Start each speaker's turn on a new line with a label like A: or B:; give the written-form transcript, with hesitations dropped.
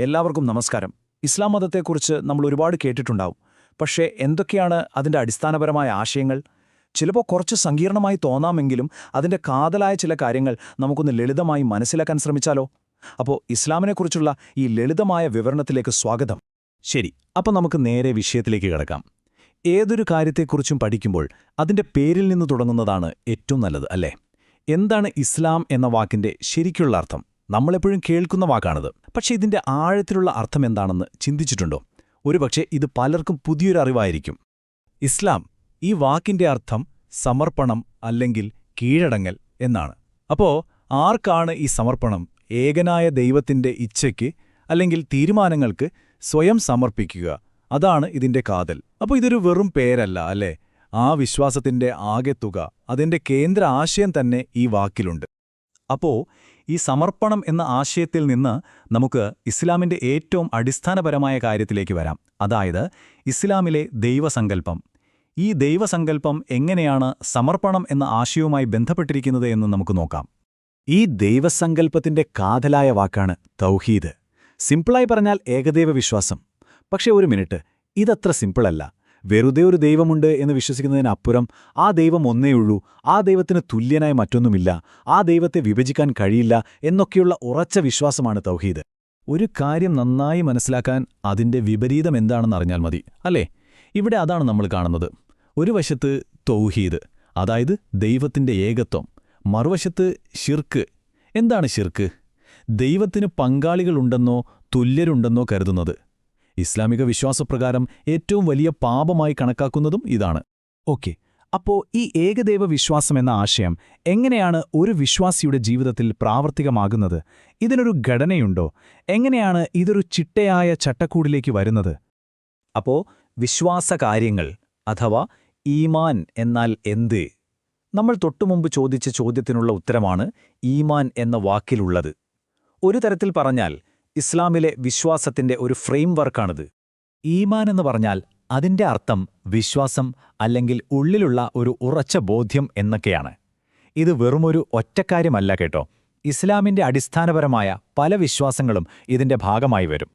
A: എല്ലാവർക്കും നമസ്കാരം. ഇസ്ലാം മതത്തെക്കുറിച്ച് നമ്മൾ ഒരുപാട് കേട്ടിട്ടുണ്ടാവും. പക്ഷേ എന്തൊക്കെയാണ് അതിൻ്റെ അടിസ്ഥാനപരമായ ആശയങ്ങൾ? ചിലപ്പോൾ കുറച്ച് സങ്കീർണമായി തോന്നാമെങ്കിലും അതിൻ്റെ കാതലായ ചില കാര്യങ്ങൾ നമുക്കൊന്ന് ലളിതമായി മനസ്സിലാക്കാൻ ശ്രമിച്ചാലോ? അപ്പോൾ ഇസ്ലാമിനെക്കുറിച്ചുള്ള ഈ ലളിതമായ വിവരണത്തിലേക്ക് സ്വാഗതം. ശരി, അപ്പോൾ നമുക്ക് നേരെ വിഷയത്തിലേക്ക് കിടക്കാം. ഏതൊരു കാര്യത്തെക്കുറിച്ചും പഠിക്കുമ്പോൾ അതിൻ്റെ പേരിൽ നിന്ന് തുടങ്ങുന്നതാണ് ഏറ്റവും നല്ലത്, അല്ലേ? എന്താണ് ഇസ്ലാം എന്ന വാക്കിൻ്റെ ശരിക്കുള്ള അർത്ഥം? നമ്മളെപ്പോഴും കേൾക്കുന്ന വാക്കാണത്. പക്ഷേ ഇതിൻ്റെ ആഴത്തിലുള്ള അർത്ഥം എന്താണെന്ന് ചിന്തിച്ചിട്ടുണ്ടോ? ഒരുപക്ഷെ ഇത് പലർക്കും പുതിയൊരു അറിവായിരിക്കും. ഇസ്ലാം, ഈ വാക്കിൻ്റെ അർത്ഥം സമർപ്പണം അല്ലെങ്കിൽ കീഴടങ്ങൽ എന്നാണ്. അപ്പോൾ ആർക്കാണ് ഈ സമർപ്പണം? ഏകനായ ദൈവത്തിൻ്റെ ഇച്ഛയ്ക്ക് അല്ലെങ്കിൽ തീരുമാനങ്ങൾക്ക് സ്വയം സമർപ്പിക്കുക. അതാണ് ഇതിൻ്റെ കാതൽ. അപ്പോൾ ഇതൊരു വെറും പേരല്ല, അല്ലേ? ആ വിശ്വാസത്തിൻ്റെ ആകെത്തുക, അതിൻ്റെ കേന്ദ്ര ആശയം തന്നെ ഈ വാക്കിലുണ്ട്. അപ്പോൾ ഈ സമർപ്പണം എന്ന ആശയത്തിൽ നിന്ന് നമുക്ക് ഇസ്ലാമിൻ്റെ ഏറ്റവും അടിസ്ഥാനപരമായ കാര്യത്തിലേക്ക് വരാം. അതായത് ഇസ്ലാമിലെ ദൈവസങ്കല്പം. ഈ ദൈവസങ്കല്പം എങ്ങനെയാണ് സമർപ്പണം എന്ന ആശയവുമായി ബന്ധപ്പെട്ടിരിക്കുന്നത് എന്ന് നമുക്ക് നോക്കാം. ഈ ദൈവസങ്കല്പത്തിൻ്റെ കാതലായ വാക്കാണ് തൗഹീദ്. സിംപിളായി പറഞ്ഞാൽ ഏകദൈവ വിശ്വാസം. പക്ഷേ ഒരു മിനിറ്റ്, ഇതത്ര സിമ്പിളല്ല. വെറുതെ ഒരു ദൈവമുണ്ട് എന്ന് വിശ്വസിക്കുന്നതിനപ്പുറം ആ ദൈവം ഒന്നേയുള്ളൂ, ആ ദൈവത്തിന് തുല്യനായ മറ്റൊന്നുമില്ല, ആ ദൈവത്തെ വിഭജിക്കാൻ കഴിയില്ല എന്നൊക്കെയുള്ള ഉറച്ച വിശ്വാസമാണ് തൗഹീദ്. ഒരു കാര്യം നന്നായി മനസ്സിലാക്കാൻ അതിൻ്റെ വിപരീതം എന്താണെന്നറിഞ്ഞാൽ മതി, അല്ലേ? ഇവിടെ അതാണ് നമ്മൾ കാണുന്നത്. ഒരു വശത്ത് തൗഹീദ്, അതായത് ദൈവത്തിൻ്റെ ഏകത്വം. മറുവശത്ത് ശിർക്ക്. എന്താണ് ശിർക്ക്? ദൈവത്തിന് പങ്കാളികളുണ്ടെന്നോ തുല്യരുണ്ടെന്നോ കരുതുന്നത്. ഇസ്ലാമിക വിശ്വാസപ്രകാരം ഏറ്റവും വലിയ പാപമായി കണക്കാക്കുന്നതും ഇതാണ്. ഓക്കെ, അപ്പോൾ ഈ ഏകദൈവ വിശ്വാസം എന്ന ആശയം എങ്ങനെയാണ് ഒരു വിശ്വാസിയുടെ ജീവിതത്തിൽ പ്രാവർത്തികമാകുന്നത്? ഇതിനൊരു ഘടനയുണ്ടോ? എങ്ങനെയാണ് ഇതൊരു ചിട്ടയായ ചട്ടക്കൂടിലേക്ക് വരുന്നത്? അപ്പോൾ വിശ്വാസകാര്യങ്ങൾ അഥവാ ഈമാൻ എന്നാൽ എന്ത്? നമ്മൾ തൊട്ടുമുമ്പ് ചോദിച്ച ചോദ്യത്തിനുള്ള ഉത്തരമാണ് ഈമാൻ എന്ന വാക്കിലുള്ളത്. ഒരു തരത്തിൽ പറഞ്ഞാൽ ഇസ്ലാമിലെ വിശ്വാസത്തിന്റെ ഒരു ഫ്രെയിംവർക്കാണിത്. ഈമാൻ എന്ന് പറഞ്ഞാൽ അതിൻ്റെ അർത്ഥം വിശ്വാസം അല്ലെങ്കിൽ ഉള്ളിലുള്ള ഒരു ഉറച്ച ബോധ്യം എന്നൊക്കെയാണ്. ഇത് വെറുമൊരു ഒറ്റക്കാര്യമല്ല കേട്ടോ. ഇസ്ലാമിൻ്റെ അടിസ്ഥാനപരമായ പല വിശ്വാസങ്ങളും ഇതിൻ്റെ ഭാഗമായി വരും.